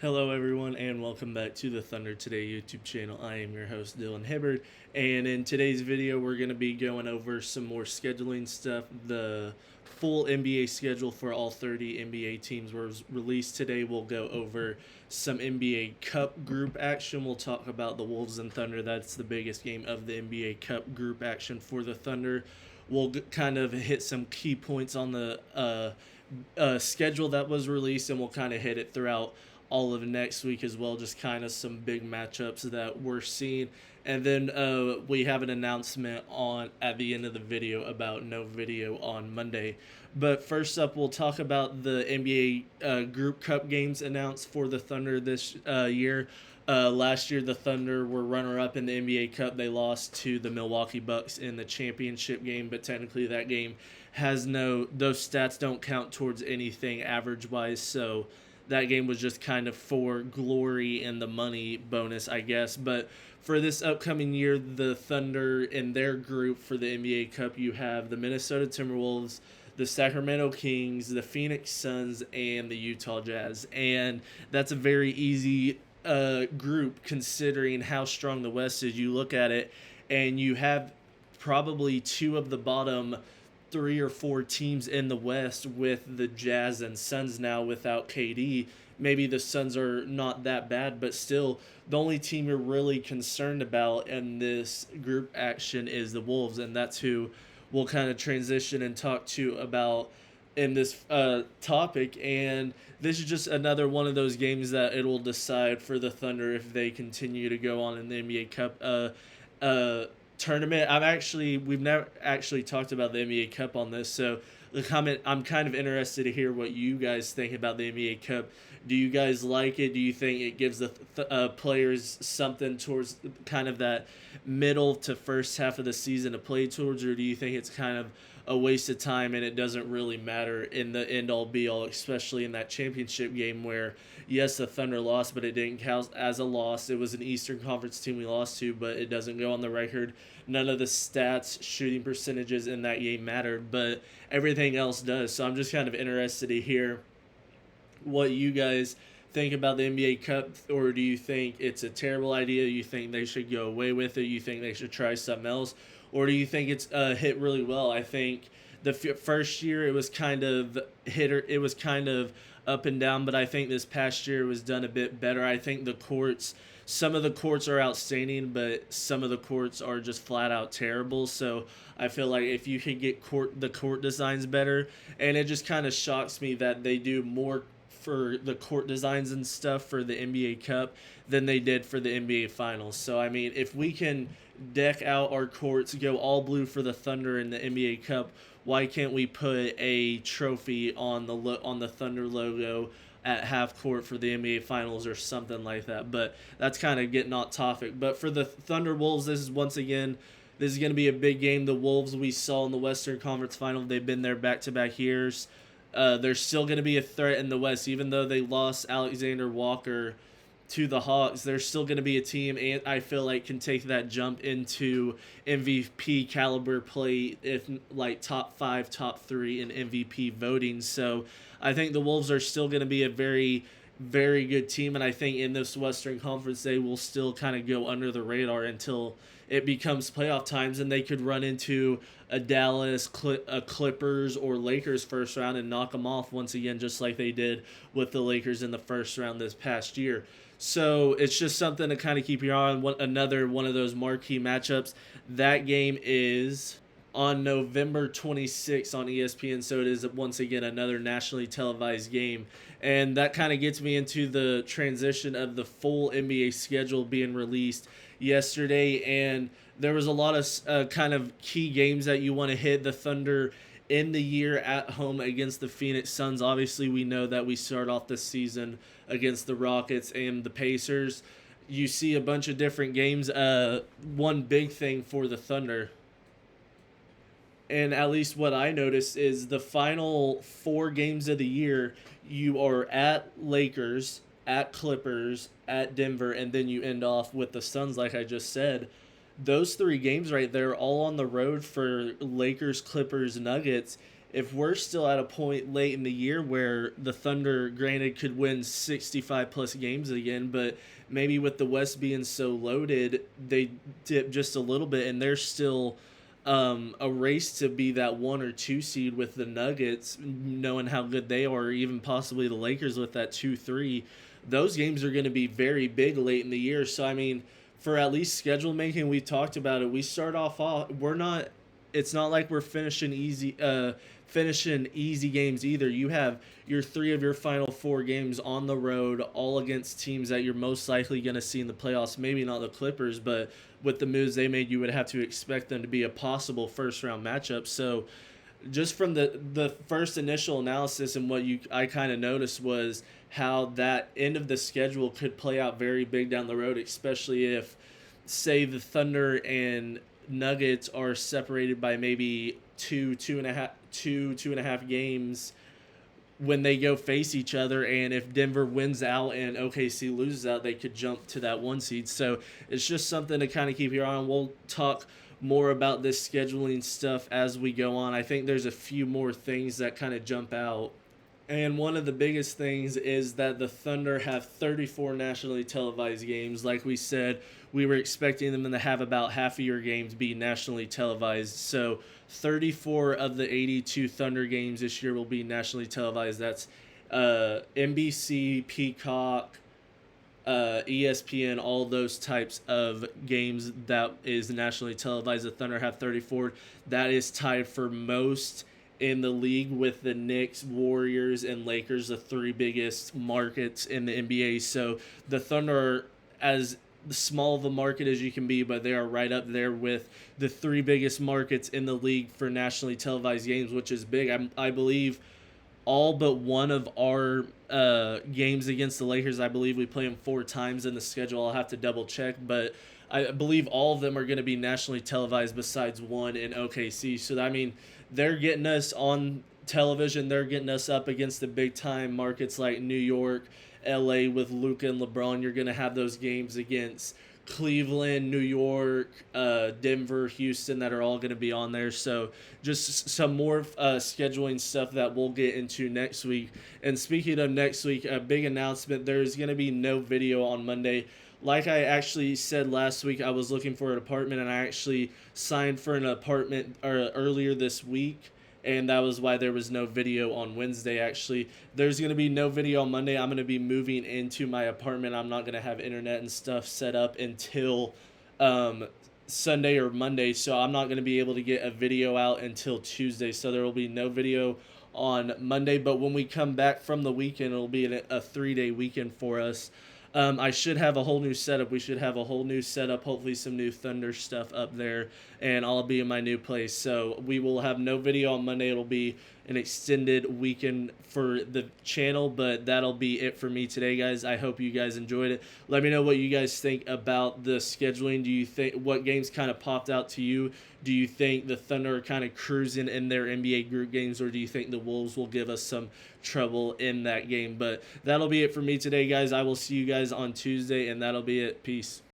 Hello, everyone, and welcome back to the Thunder Today YouTube channel. I am your host, Dylan Hibbard, and in today's video, we're going to be going over some more scheduling stuff. The full NBA schedule for all 30 NBA teams was released today. We'll go over some NBA Cup group action. We'll talk about the Wolves and Thunder. That's the biggest game of the NBA Cup group action for the Thunder. We'll kind of hit some key points on the schedule that was released, and we'll kind of hit it throughout all of next week as well, just kind of some big matchups that we're seeing. And then we have an announcement on at the end of the video about no video on Monday. But first up, we'll talk about the NBA Group Cup games announced for the Thunder this year. Last year, the Thunder were runner-up in the NBA Cup. They lost to the Milwaukee Bucks in the championship game, but technically that game has those stats don't count towards anything average-wise, so that game was just kind of for glory and the money bonus, I guess. But for this upcoming year, the Thunder in their group for the NBA Cup, you have the Minnesota Timberwolves, the Sacramento Kings, the Phoenix Suns, and the Utah Jazz. And that's a very easy group considering how strong the West is. You look at it, and you have probably two of the bottom three or four teams in the West with the Jazz and Suns now without KD. Maybe the Suns are not that bad, but still, the only team you're really concerned about in this group action is the Wolves, and that's who we'll kind of transition and talk to about in this topic. And this is just another one of those games that it will decide for the Thunder if they continue to go on in the NBA Cup tournament. We've never actually talked about the NBA Cup on this, so I'm kind of interested to hear what you guys think about the NBA Cup. Do you guys like it? Do you think it gives the players something towards kind of that middle to first half of the season to play towards, or do you think it's kind of a waste of time and it doesn't really matter in the end all be all, especially in that championship game where, yes, the Thunder lost, but it didn't count as a loss. It was an Eastern Conference team we lost to, but it doesn't go on the record. None of the stats, shooting percentages in that game mattered, but everything else does. So I'm just kind of interested to hear what you guys think about the NBA Cup, or do you think it's a terrible idea? You think they should go away with it? You think they should try something else? Or do you think it's hit really well? I think the first year it was kind of it was kind of up and down, but I think this past year was done a bit better. I think some of the courts are outstanding, but some of the courts are just flat out terrible. So I feel like if you could get the court designs better, and it just kind of shocks me that they do more for the court designs and stuff for the NBA Cup than they did for the NBA Finals. So I mean, if we can deck out our courts, go all blue for the Thunder in the NBA Cup, why can't we put a trophy on the Thunder logo at half court for the NBA Finals or something like that? But that's kind of getting off topic. But for the Thunder Wolves, this is going to be a big game. The Wolves we saw in the Western Conference Final, they've been there back-to-back years. They're still going to be a threat in the West, even though they lost Alexander Walker to the Hawks. They're still going to be a team, and I feel like can take that jump into MVP caliber play, if like top 5, top 3 in MVP voting. So I think the Wolves are still going to be a very, very good team, and I think in this Western Conference they will still kind of go under the radar until it becomes playoff times, and they could run into a Dallas, a Clippers, or Lakers first round and knock them off once again, just like they did with the Lakers in the first round this past year. So it's just something to kind of keep your eye on. Another one of those marquee matchups. That game is on November 26th on ESPN, so it is once again another nationally televised game. And that kind of gets me into the transition of the full NBA schedule being released yesterday, and there was a lot of kind of key games that you want to hit. The Thunder in the year at home against the Phoenix Suns. Obviously, we know that we start off this season against the Rockets and the Pacers. You see a bunch of different games. One big thing for the Thunder, and at least what I noticed, is the final 4 games of the year, you are at Lakers, at Clippers, at Denver, and then you end off with the Suns, like I just said. Those 3 games right there, all on the road for Lakers, Clippers, Nuggets, if we're still at a point late in the year where the Thunder, granted, could win 65 plus games again, but maybe with the West being so loaded, they dip just a little bit, and they're still a race to be that 1 or 2 seed with the Nuggets, knowing how good they are, or even possibly the Lakers with that 2-3. Those games are going to be very big late in the year. So, I mean, for at least schedule making, we talked about it. We start off, we're not, it's not like we're finishing easy games either. You have your 3 of your final 4 games on the road, all against teams that you're most likely going to see in the playoffs. Maybe not the Clippers, but with the moves they made, you would have to expect them to be a possible first round matchup. So just from the first initial analysis, and what I kind of noticed was how that end of the schedule could play out very big down the road, especially if, say, the Thunder and Nuggets are separated by maybe two and a half games when they go face each other, and if Denver wins out and OKC loses out, they could jump to that 1 seed. So it's just something to kind of keep your eye on. We'll talk more about this scheduling stuff as we go on. I think there's a few more things that kind of jump out. And one of the biggest things is that the Thunder have 34 nationally televised games. Like we said, we were expecting them to have about half of your games be nationally televised. So 34 of the 82 Thunder games this year will be nationally televised. That's NBC, Peacock, ESPN, all those types of games that is nationally televised. The Thunder have 34. That is tied for most in the league with the Knicks, Warriors, and Lakers, the 3 biggest markets in the NBA. So the Thunder are as small of a market as you can be, but they are right up there with the 3 biggest markets in the league for nationally televised games, which is big. I believe all but one of our games against the Lakers, I believe we play them 4 times in the schedule. I'll have to double check, but I believe all of them are going to be nationally televised besides one in OKC. So, I mean, they're getting us on television. They're getting us up against the big-time markets like New York, LA with Luka and LeBron. You're going to have those games against Cleveland, New York, Denver, Houston that are all going to be on there. So just some more scheduling stuff that we'll get into next week. And speaking of next week, a big announcement. There's going to be no video on Monday. Like I actually said last week, I was looking for an apartment, and I actually signed for an apartment earlier this week, and that was why there was no video on Wednesday. Actually, there's going to be no video on Monday. I'm going to be moving into my apartment. I'm not going to have internet and stuff set up until Sunday or Monday, so I'm not going to be able to get a video out until Tuesday. So there will be no video on Monday, but when we come back from the weekend, it'll be a 3-day weekend for us. I should have a whole new setup. We should have a whole new setup, hopefully some new Thunder stuff up there, and I'll be in my new place. So we will have no video on Monday. It'll be an extended weekend for the channel, but that'll be it for me today, guys. I hope you guys enjoyed it. Let me know what you guys think about the scheduling. Do you think what games kind of popped out to you? Do you think the Thunder are kind of cruising in their NBA group games, or do you think the Wolves will give us some trouble in that game? But that'll be it for me today, guys. I will see you guys on Tuesday, and that'll be it. Peace.